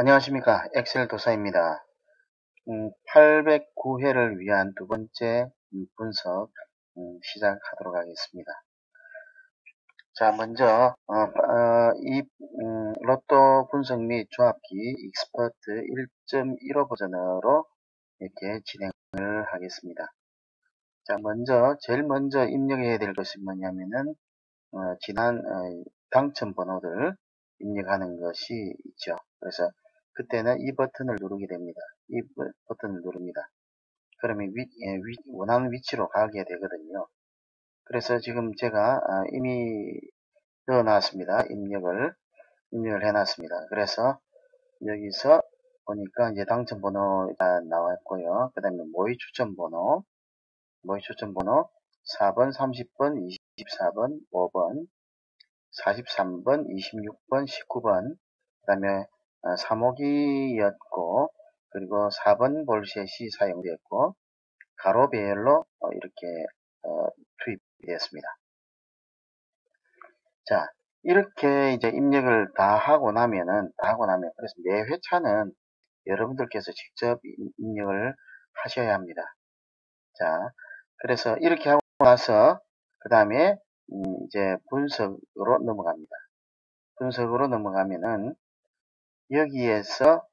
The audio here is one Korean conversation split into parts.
안녕하십니까. 엑셀 도사입니다. 809회를 위한 두 번째 분석 시작하도록 하겠습니다. 자, 먼저 이 로또 분석 및 조합기 익스퍼트 1.15 버전으로 이렇게 진행을 하겠습니다. 자, 제일 먼저 입력해야 될 것이 뭐냐면은 지난 당첨 번호들 입력하는 것이 있죠. 그래서 그때는 이 버튼을 누르게 됩니다. 이 버튼을 누릅니다. 그러면 원하는 위치로 가게 되거든요. 그래서 지금 제가 이미 넣어놨습니다. 입력을 해놨습니다. 그래서 여기서 보니까 이제 당첨 번호가 나왔고요. 그 다음에 모의 추천 번호 4번, 30번, 24번, 5번, 43번, 26번, 19번, 그 다음에 3호기였고, 그리고 4번 볼셋이 사용되었고, 가로배열로 이렇게 투입이 되었습니다. 자, 이렇게 이제 입력을 다 하고 나면, 그래서 매 회차는 여러분들께서 직접 입력을 하셔야 합니다. 자, 그래서 이렇게 하고 나서, 그 다음에 이제 분석으로 넘어갑니다. 분석으로 넘어가면은 여기에서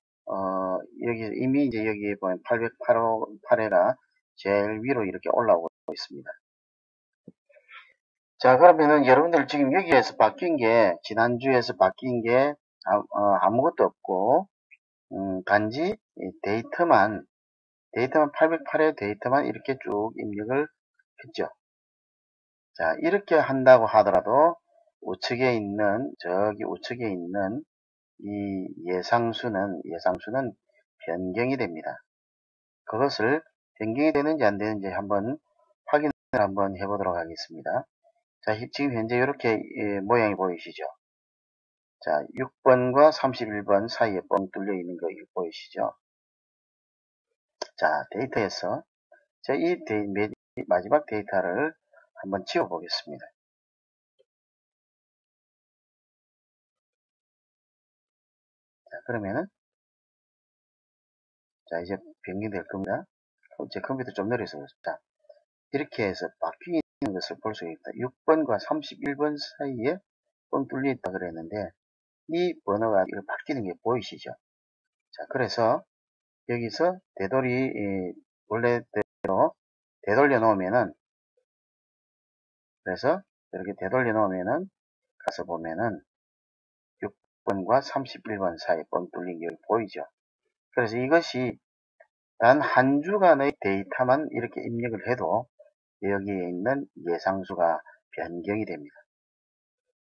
여기 이미 이제 여기에 보면 808회가 제일 위로 이렇게 올라오고 있습니다. 자, 그러면은 여러분들 지금 여기에서 바뀐 게 지난주에서 바뀐 게 아무것도 없고 단지 데이터만 808회 데이터만 이렇게 쭉 입력을 했죠. 자, 이렇게 한다고 하더라도 저기 우측에 있는 이 예상수는 변경이 됩니다. 그것을 변경이 되는지 안 되는지 한번 확인을 한번 해보도록 하겠습니다. 자, 지금 현재 이렇게 모양이 보이시죠? 자, 6번과 31번 사이에 뻥 뚫려 있는 거 보이시죠? 자, 데이터에서 이 마지막 데이터를 한번 지워 보겠습니다. 자, 그러면은 자, 이제 변경될 겁니다. 제 컴퓨터 좀 느려서 자, 이렇게 해서 바뀌는 것을 볼 수 있다. 6번과 31번 사이에 뻥 뚫려 있다 그랬는데 이 번호가 이렇게 바뀌는 게 보이시죠? 자, 그래서 여기서 원래대로 되돌려 놓으면은, 그래서 이렇게 되돌려 놓으면은 가서 보면은 6번과 31번 사이 뻥 뚫린 게 보이죠? 그래서 이것이 단 한 주간의 데이터만 이렇게 입력을 해도 여기에 있는 예상수가 변경이 됩니다.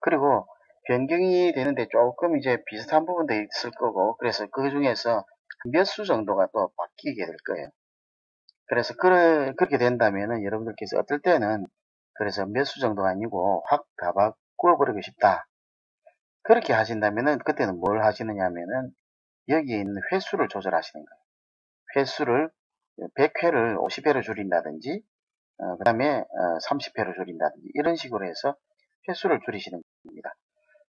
그리고 변경이 되는데 조금 이제 비슷한 부분도 있을 거고, 그래서 그 중에서 몇 수 정도가 또 바뀌게 될 거예요. 그래서 그렇게 된다면은 여러분들께서 어떨 때는 그래서 몇 수 정도가 아니고 확 다 바꿔버리고 싶다. 그렇게 하신다면은 그때는 뭘 하시느냐면은 여기에 있는 횟수를 조절하시는 거예요. 횟수를 100회를 50회로 줄인다든지, 그 다음에 30회로 줄인다든지 이런 식으로 해서 횟수를 줄이시는 겁니다.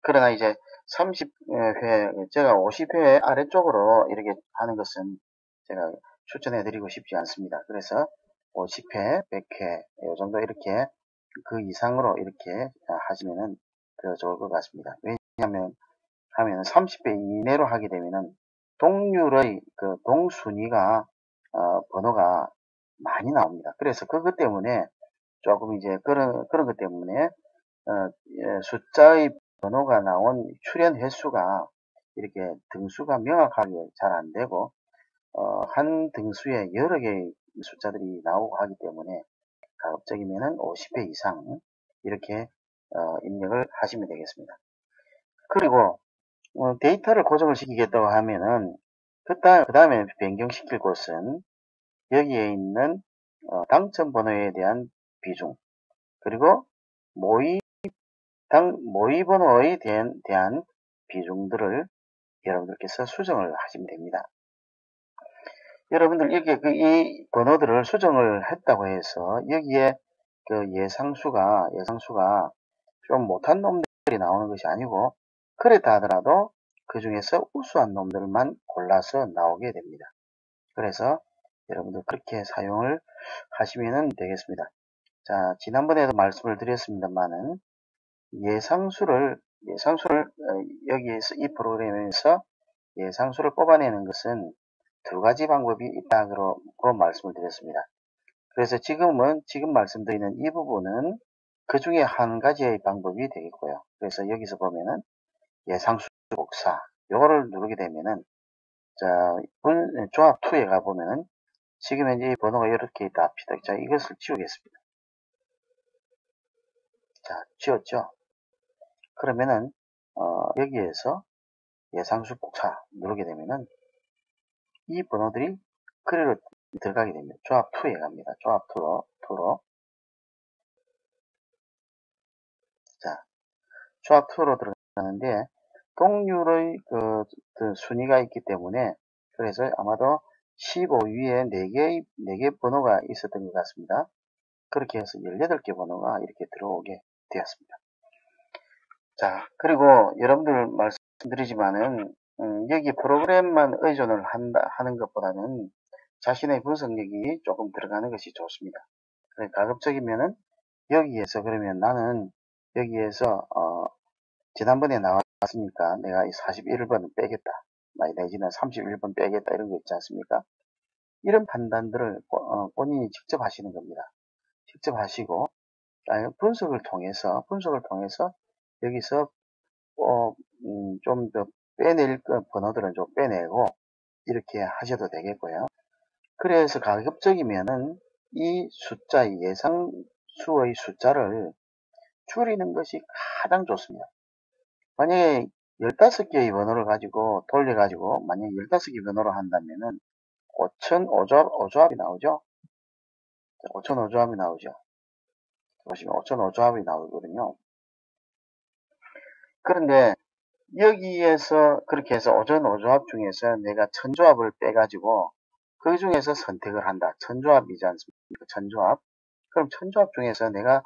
그러나 이제 30회, 제가 50회 아래쪽으로 이렇게 하는 것은 제가 추천해 드리고 싶지 않습니다. 그래서 50회, 100회, 이 정도 이렇게 그 이상으로 이렇게 하시면은 더 좋을 것 같습니다. 왜냐하면 30회 이내로 하게 되면은 동률의 그 동순위가 번호가 많이 나옵니다. 그래서 그것 때문에 조금 이제 그런 것 때문에 숫자의 번호가 나온 출현 횟수가 이렇게 등수가 명확하게 잘 안 되고 한 등수에 여러 개의 숫자들이 나오고 하기 때문에 가급적이면은 50회 이상 이렇게 입력을 하시면 되겠습니다. 그리고 데이터를 고정을 시키겠다고 하면은 그 다음에 변경시킬 곳은 여기에 있는 당첨 번호에 대한 비중, 그리고 모의 번호에 대한 비중들을 여러분들께서 수정을 하시면 됩니다. 여러분들 이렇게 이 번호들을 수정을 했다고 해서 여기에 그 예상수가 좀 못한 놈들이 나오는 것이 아니고, 그랬다 하더라도 그 중에서 우수한 놈들만 골라서 나오게 됩니다. 그래서 여러분들 그렇게 사용을 하시면 되겠습니다. 자, 지난번에도 말씀을 드렸습니다만은 예상수를 여기에서 이 프로그램에서 예상수를 뽑아내는 것은 두 가지 방법이 있다고 말씀을 드렸습니다. 그래서 지금 말씀드리는 이 부분은 그 중에 한 가지의 방법이 되겠고요. 그래서 여기서 보면은 예상수 복사 요거를 누르게 되면은 자, 조합 2에 가보면은 지금 현재 이 번호가 이렇게 있다 합시다. 자, 이것을 지우겠습니다. 자, 지웠죠? 그러면은 여기에서 예상수 복사 누르게 되면은 이 번호들이 그대로 들어가게 됩니다. 조합 2에 갑니다. 조합 2로 자, 조합 2로 들어가는데 동률의 그 순위가 있기 때문에 그래서 아마도 15 위에 4개 번호가 있었던 것 같습니다. 그렇게 해서 18개 번호가 이렇게 들어오게 되었습니다. 자, 그리고 여러분들 말씀드리지만은 여기 프로그램만 의존을 하는 것보다는 자신의 분석력이 조금 들어가는 것이 좋습니다. 가급적이면은 여기에서 그러면 나는 여기에서 지난번에 나왔으니까 내가 이 41번을 빼겠다. 내지는 31번 빼겠다 이런 거 있지 않습니까? 이런 판단들을 본인이 직접 하시는 겁니다. 직접 하시고 분석을 통해서 여기서 좀 더 빼낼 번호들은 좀 빼내고 이렇게 하셔도 되겠고요. 그래서 가급적이면은 이 숫자, 예상수의 숫자를 줄이는 것이 가장 좋습니다. 만약에 15개의 번호를 가지고 돌려가지고 만약에 15개 번호로 한다면은 5천 5조합이 나오죠. 5천 5조합이 나오죠. 보시면 5천 5조합이 나오거든요. 그런데 여기에서 그렇게 해서 5천 5조합 중에서 내가 1000조합을 빼가지고 그 중에서 선택을 한다. 1000조합이지 않습니까? 1000조합. 그럼 1000조합 중에서 내가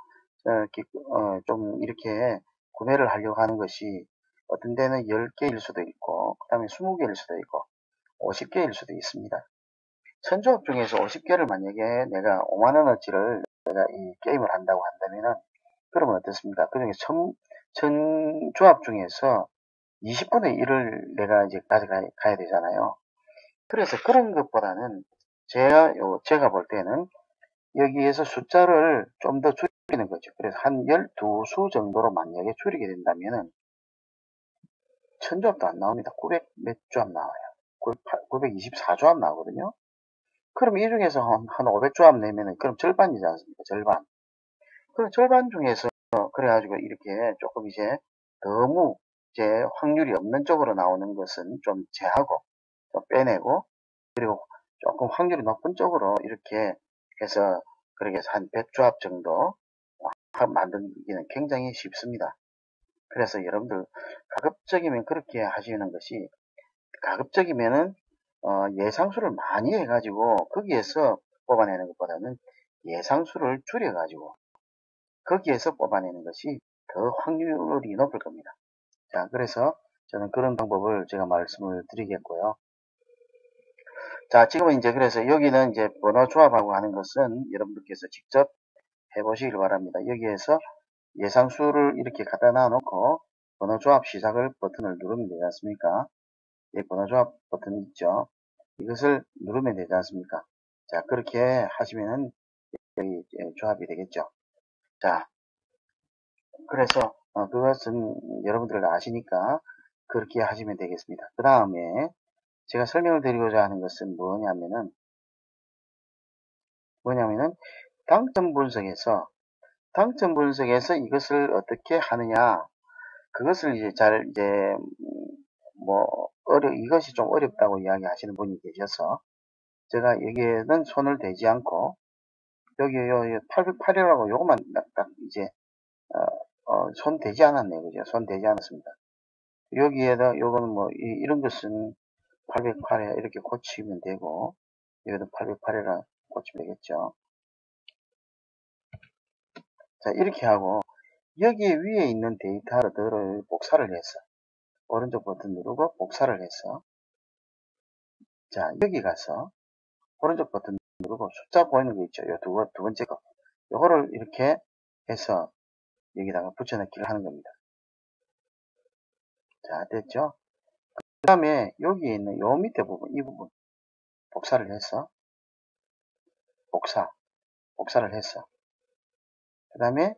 좀 이렇게 구매를 하려고 하는 것이 어떤 데는 10개일 수도 있고 그 다음에 20개일 수도 있고 50개일 수도 있습니다. 1000조합 중에서 50개를 만약에 내가 5만원어치를 내가 이 게임을 한다고 한다면은 그러면 어떻습니까? 그 중에 1000조합 중에서 20분의 1을 내가 이제 가져가야 되잖아요. 그래서 그런 것보다는 제가 볼 때는 여기에서 숫자를 좀 더 줄이는 거죠. 그래서 한 12수 정도로 만약에 줄이게 된다면은 1000조합도 안 나옵니다. 900 몇 조합 나와요. 924조합 나오거든요. 그럼 이 중에서 한 500조합 내면은 그럼 절반이지 않습니까? 절반. 그럼 절반 중에서 그래가지고 이렇게 조금 이제 너무 이제 확률이 없는 쪽으로 나오는 것은 좀 제하고 좀 빼내고 그리고 조금 확률이 높은 쪽으로 이렇게 해서 그렇게 해서 한 100조합 정도 만들기는 굉장히 쉽습니다. 그래서 여러분들 가급적이면 그렇게 하시는 것이 가급적이면은 예상수를 많이 해가지고 거기에서 뽑아내는 것보다는 예상수를 줄여가지고 거기에서 뽑아내는 것이 더 확률이 높을 겁니다. 자, 그래서 저는 그런 방법을 제가 말씀을 드리겠고요. 자, 지금은 이제 그래서 여기는 이제 번호 조합하고 하는 것은 여러분들께서 직접 해보시길 바랍니다. 여기에서 예상수를 이렇게 갖다 놔놓고 번호 조합 시작을 버튼을 누르면 되지 않습니까? 이 번호 조합 버튼 있죠? 이것을 누르면 되지 않습니까? 자, 그렇게 하시면은 여기 조합이 되겠죠. 자, 그래서 그것은 여러분들 아시니까 그렇게 하시면 되겠습니다. 그 다음에 제가 설명을 드리고자 하는 것은 뭐냐면은 당첨 분석에서 이것을 어떻게 하느냐 그것을 이제 이것이 좀 어렵다고 이야기하시는 분이 계셔서 제가 여기에는 손을 대지 않고 여기 808이라고 요것만 딱 이제 손 대지 않았네요. 그죠? 손 대지 않았습니다. 여기에다 요거는 뭐 이런 것은 808에 이렇게 고치면 되고 여기도 808이라 고치면 되겠죠. 자, 이렇게 하고 여기 위에 있는 데이터들을 복사를 했어. 오른쪽 버튼 누르고 복사를 해서, 자, 여기 가서 오른쪽 버튼 누르고 숫자 보이는 거 있죠? 요 두 번째 거. 요거를 이렇게 해서 여기다가 붙여넣기를 하는 겁니다. 자, 됐죠? 그 다음에 여기에 있는 요 밑에 부분, 이 부분 복사를 해서 복사를 해서, 그 다음에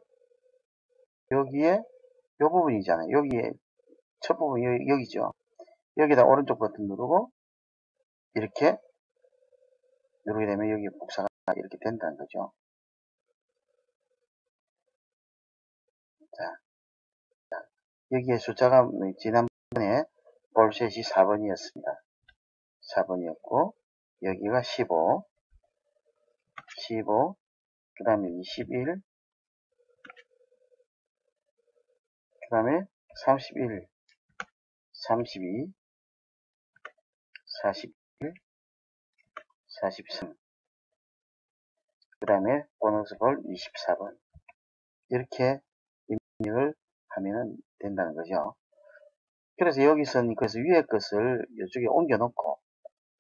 여기에 요 부분이잖아요. 여기에 첫 부분 여기죠. 여기다 오른쪽 버튼 누르고 이렇게 누르게 되면 여기 복사가 이렇게 된다는 거죠. 자, 여기에 숫자가 지난번에 볼셋이 4번이었습니다. 4번이었고 여기가 15, 그 다음에 21, 그 다음에 31, 32, 41, 43, 그 다음에 보너스 볼 24번. 이렇게 입력을 하면 된다는 거죠. 그래서 여기서는 그래서 위에 것을 이쪽에 옮겨 놓고,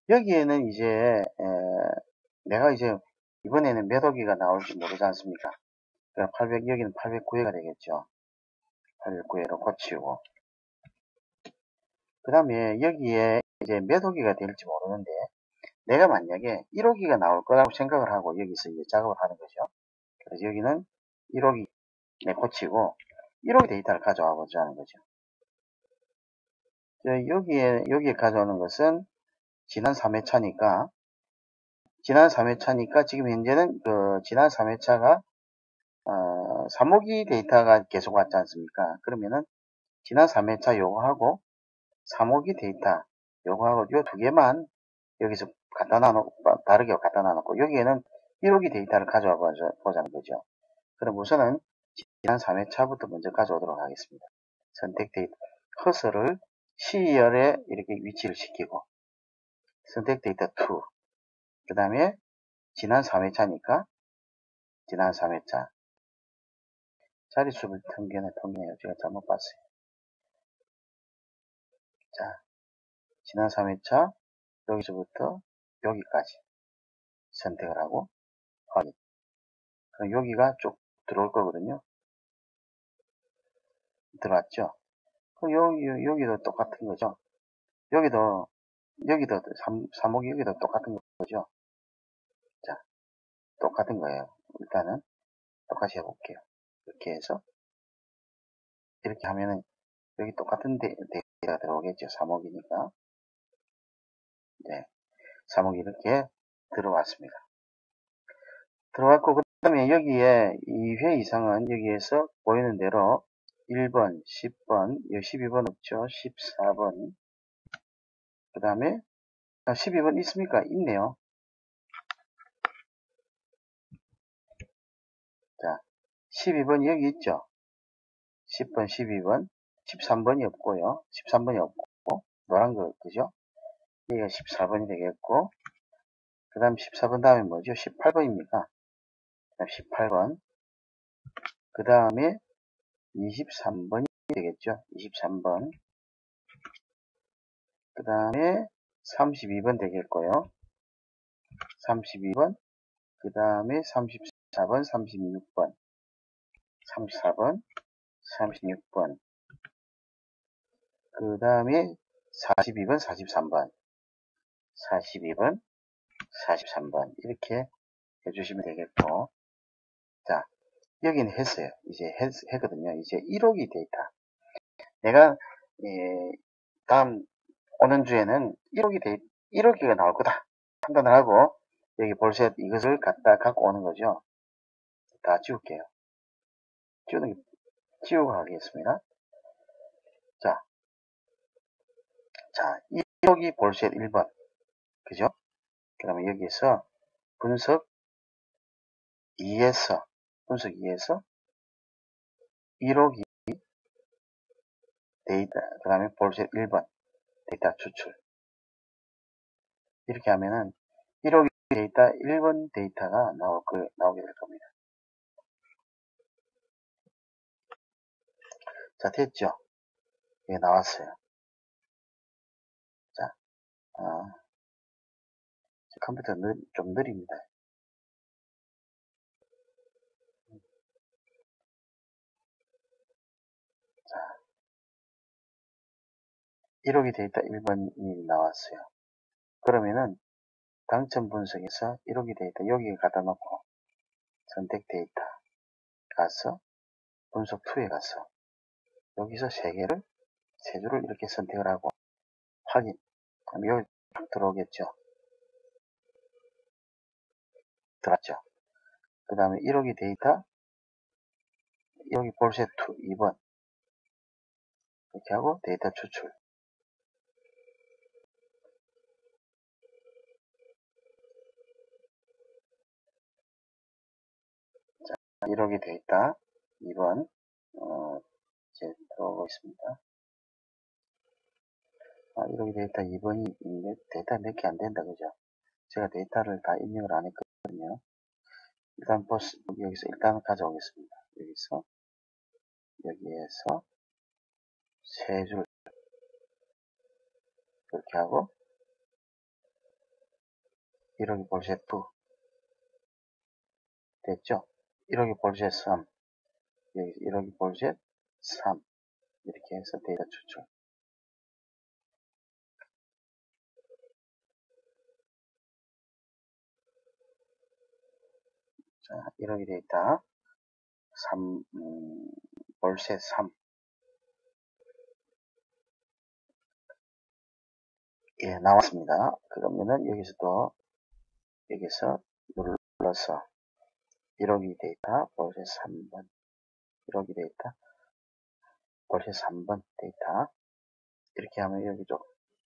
여기에는 이제 내가 이제 이번에는 몇 호기가 나올지 모르지 않습니까? 그러니까 800, 여기는 809회가 되겠죠. 809회로 고치고, 그 다음에 여기에 이제 몇 호기가 될지 모르는데, 내가 만약에 1호기가 나올 거라고 생각을 하고 여기서 이제 작업을 하는 거죠. 그래서 여기는 1호기 고치고 1호기 데이터를 가져와 보자는 거죠. 여기에 가져오는 것은 지난 3회차니까 지금 현재는 그 지난 3회차가 3호기 데이터가 계속 왔지 않습니까? 그러면은 지난 3회차 요거하고 3호기 데이터 요거하고 요 두 개만 여기서 다르게 갖다 놔놓고 여기에는 1호기 데이터를 가져와 보자는 거죠. 그럼 우선은 지난 3회차부터 먼저 가져오도록 하겠습니다. 선택 데이터 커서를 C열에 이렇게 위치를 시키고 선택 데이터 2, 그 다음에 지난 3회차니까 지난 3회차 자릿수를 통계네요. 제가 잘못 봤어요. 자, 지난 3회차 여기서부터 여기까지 선택을 하고 확인. 그럼 여기가 쭉 들어올 거거든요. 들어왔죠? 그럼 여기도 똑같은 거죠. 여기도 3호기 여기도 똑같은 거죠. 자, 똑같은 거예요. 일단은 똑같이 해볼게요. 이렇게 해서 이렇게 하면은 여기 똑같은 데이터가 들어오겠죠. 3호기니까. 네, 3호기 이렇게 들어왔습니다. 들어왔고 그 다음에 여기에 2회 이상은 여기에서 보이는 대로 1번, 10번, 12번 없죠. 14번, 그 다음에 12번 있습니까? 있네요. 자, 12번 여기 있죠. 10번, 12번, 13번이 없고요. 13번이 없고 노란 거 그죠? 여기가 14번이 되겠고, 그 다음 14번 다음에 뭐죠? 18번입니까? 18번, 그 다음에 23번이 되겠죠? 23번, 그 다음에 32번 되겠고요. 32번, 그 다음에 34번, 36번, 34번, 36번, 그 다음에 42번, 43번, 42번, 43번 이렇게 해주시면 되겠고, 자, 여기는 했어요. 이제 했거든요. 이제 1호기 데이터. 내가 다음 오는 주에는 1호기가 나올 거다 판단을 하고 여기 볼셋 이것을 갖고 오는 거죠. 다 지울게요. 지우고 하겠습니다. 자, 1호기 볼셋 1번. 그죠? 그러면 여기에서 분석 2에서 1호기 데이터, 그 다음에 볼셋 1번 데이터 추출. 이렇게 하면은 1호기 데이터 1번 데이터가 나오게 될 겁니다. 자, 됐죠? 예, 나왔어요. 컴퓨터 좀 느립니다. 자, 1억이 데이터 1번이 나왔어요. 그러면은 당첨 분석에서 1억이 데이터 여기에 갖다 놓고 선택 데이터 가서 분석 2에 가서 여기서 세 줄을 이렇게 선택을 하고 확인. 그럼 여기 딱 들어오겠죠. 들어갔죠. 그 다음에 1억이 데이터, 1억이 볼셋 2, 2번. 이렇게 하고 데이터 추출. 자, 1억이 데이터 2번. 이제 들어오고 있습니다. 1억이 데이터 2번이 데이터 몇 개 안 된다, 그죠? 제가 데이터를 다 입력을 안 했거든요. 일단 여기서 일단 가져오겠습니다. 여기에서 세 줄 이렇게 하고 1억이 볼셋 2 됐죠? 1억이 볼셋 3 여기 1억이 볼셋 3 이렇게 해서 데이터 추출. 자, 1억이 데이터 3 볼셋 3 예, 나왔습니다. 그러면은 여기서 눌러서 1억이 데이터 볼셋 3번 1억이 데이터 볼셋 3번 데이터 이렇게 하면 여기도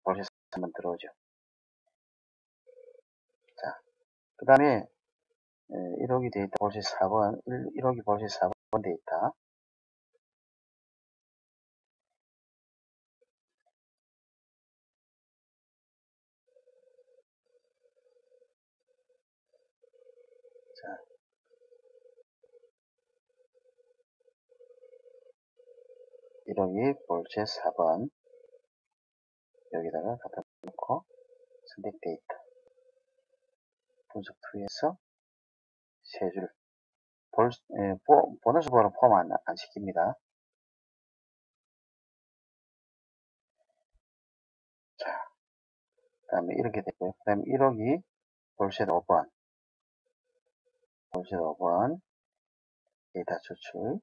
볼셋 3번 들어오죠. 자, 그 다음에 1억이 데이터 볼셋 4번 1억이 볼셋 4번 데이터 자, 1억이 볼셋 4번 여기다가 갖다 놓고 선택 데이터 분석 2에서 세 줄 보너스 번호 포함 안 시킵니다. 자, 그 다음에 이렇게 되고요. 그 다음에 1억이 볼셋 5번 데이터 추출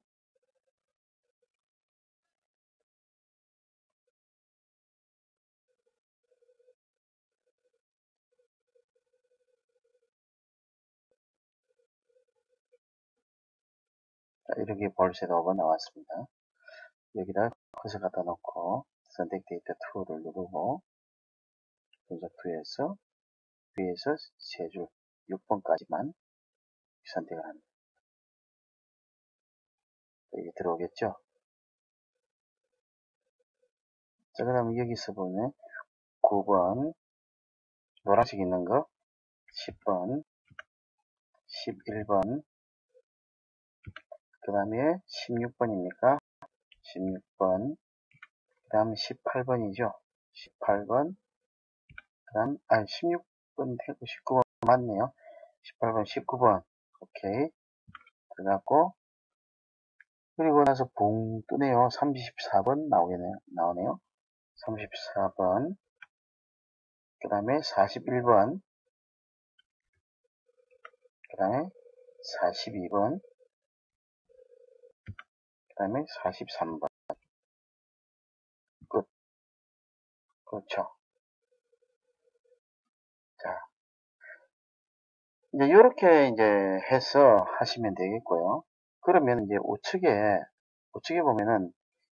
자, 이렇게 볼셋 5번 나왔습니다. 여기다 커서 갖다 놓고 선택 데이터 2를 누르고 분석 2에서 위에서 세 줄 6번까지만 선택을 합니다. 이게 들어오겠죠? 자, 그 다음에 여기서 보면 9번 노란색 있는 거 10번 11번 그 다음에 16번입니까? 16번 그 다음 18번이죠. 18번 그 다음 16번 되고 19번 맞네요. 18번 19번 오케이 들어갔고 그리고 나서 붕 뜨네요. 34번 나오네요. 34번 그 다음에 41번 그 다음에 42번 그 다음에 43번 끝. 그렇죠. 자, 이제 이렇게 이제 해서 하시면 되겠고요. 그러면 이제 우측에 보면은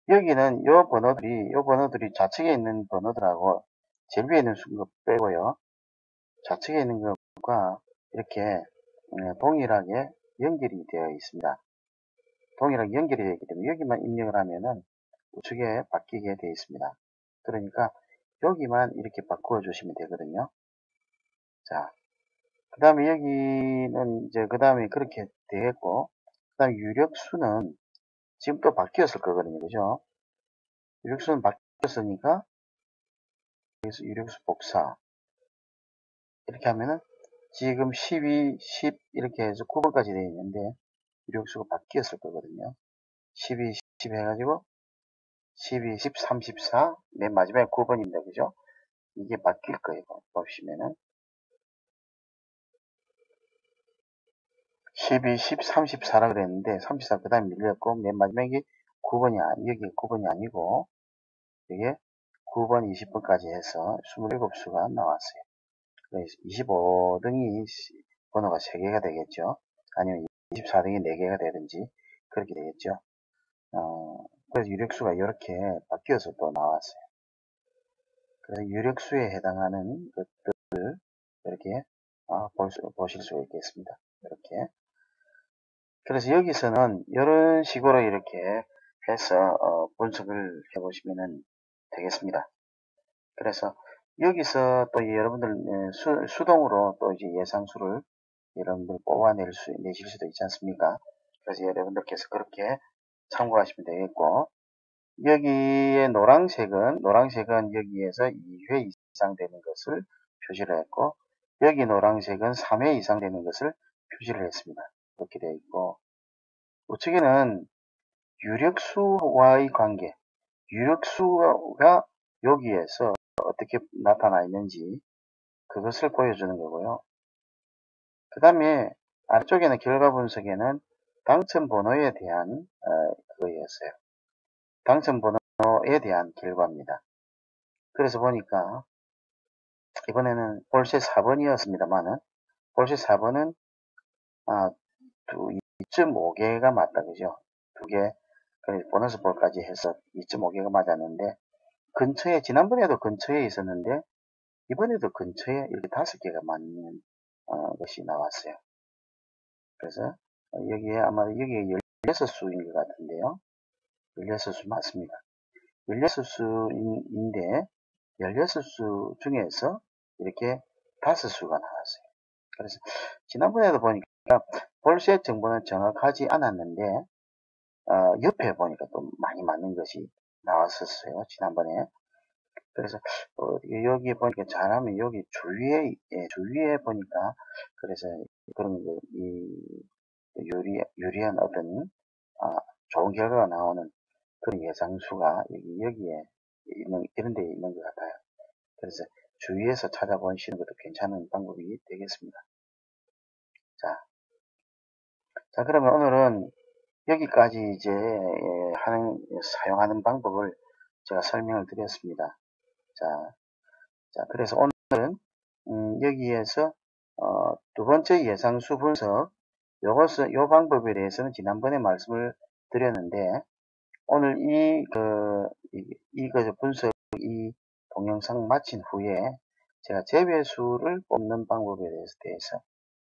여기는 요 번호들이 좌측에 있는 번호들하고 제일 위에 있는 거 빼고요. 좌측에 있는 것과 이렇게 동일하게 연결이 되어 있습니다. 동일하게 연결이 되어 있기 때문에 여기만 입력을 하면은 우측에 바뀌게 되어 있습니다. 그러니까 여기만 이렇게 바꾸어 주시면 되거든요. 자, 그 다음에 여기는 이제 그 다음에 그렇게 되겠고, 그 다음에 유력수는 지금 또 바뀌었을 거거든요. 그죠? 유력수는 바뀌었으니까 여기서 유력수 복사 이렇게 하면은 지금 12, 10 이렇게 해서 9번까지 되어 있는데 유력수가 바뀌었을 거거든요. 12, 10 해가지고 12, 10, 34 맨 마지막에 9번입니다. 그죠? 이게 바뀔 거예요. 보시면은 12, 10, 34라 그랬는데 34 그 다음에 밀렸고 맨 마지막에 9번이 여기 9번이 아니고 이게 9번, 20번까지 해서 27수가 나왔어요. 그래서 25등이 번호가 3개가 되겠죠. 아니면 24등이 4개가 되든지 그렇게 되겠죠. 그래서 유력수가 이렇게 바뀌어서 또 나왔어요. 그래서 유력수에 해당하는 것들을 이렇게 보실 수가 있겠습니다. 이렇게. 그래서 여기서는 이런 식으로 이렇게 해서 분석을 해보시면 되겠습니다. 그래서 여기서 또 여러분들 수동으로 또 이제 예상수를 여러분들 내실 수도 있지 않습니까? 그래서 여러분들께서 그렇게 참고하시면 되겠고, 여기에 노란색은 여기에서 2회 이상 되는 것을 표시를 했고, 여기 노란색은 3회 이상 되는 것을 표시를 했습니다. 그렇게 되어 있고, 우측에는 유력수와의 관계, 유력수가 여기에서 어떻게 나타나 있는지 그것을 보여주는 거고요. 그 다음에 아래쪽에는 결과 분석에는 당첨 번호에 대한 그거였어요. 당첨 번호에 대한 결과입니다. 그래서 보니까 이번에는 볼셋 4번이었습니다만은 볼셋 4번은 2.5개가 맞다 그죠? 2개 보너스 볼까지 해서 2.5개가 맞았는데 근처에 지난번에도 근처에 있었는데 이번에도 근처에 이렇게 5개가 맞는 것이 나왔어요. 그래서 여기에 아마 여기에 16수인 것 같은데요. 16수 맞습니다. 16수인데 16수 중에서 이렇게 5수가 나왔어요. 그래서 지난번에도 보니까 볼셋 정보는 정확하지 않았는데 옆에 보니까 또 많이 맞는 것이 나왔었어요. 지난번에. 그래서 여기 보니까 잘하면 여기 주위에 보니까 그래서 그런 유리한 어떤 좋은 결과가 나오는 그런 예상수가 여기에 이런 데 있는 것 같아요. 그래서 주위에서 찾아보시는 것도 괜찮은 방법이 되겠습니다. 자 그러면 오늘은 여기까지 이제 사용하는 방법을 제가 설명을 드렸습니다. 자 그래서 오늘은 여기에서 두 번째 예상수 분석 요 방법에 대해서는 지난번에 말씀을 드렸는데 오늘 분석 동영상 마친 후에 제가 제외수를 뽑는 방법에 대해서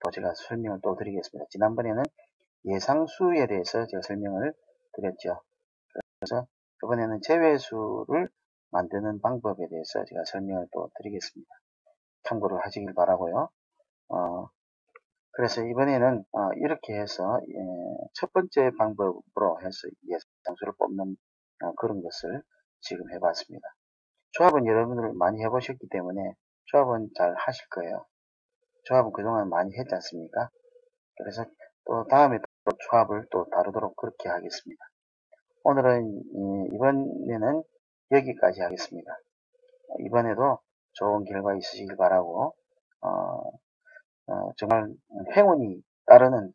또 제가 설명을 또 드리겠습니다. 지난번에는 예상수에 대해서 제가 설명을 드렸죠. 그래서 이번에는 제외수를 만드는 방법에 대해서 제가 설명을 또 드리겠습니다. 참고를 하시길 바라고요. 그래서 이번에는 이렇게 해서 첫 번째 방법으로 해서 예상수를 뽑는 그런 것을 지금 해봤습니다. 조합은 여러분들 많이 해보셨기 때문에 조합은 잘 하실 거예요. 조합은 그동안 많이 했지 않습니까? 그래서 또 다음에 또 조합을 또 다루도록 그렇게 하겠습니다. 오늘은 이번에는 여기까지 하겠습니다. 이번에도 좋은 결과 있으시길 바라고 정말 행운이 따르는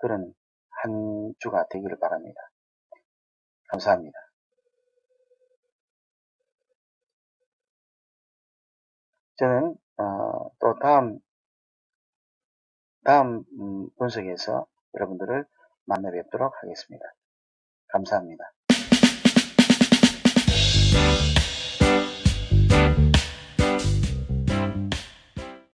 그런 한 주가 되기를 바랍니다. 감사합니다. 저는 또 다음 분석에서 여러분들을 만나 뵙도록 하겠습니다. 감사합니다.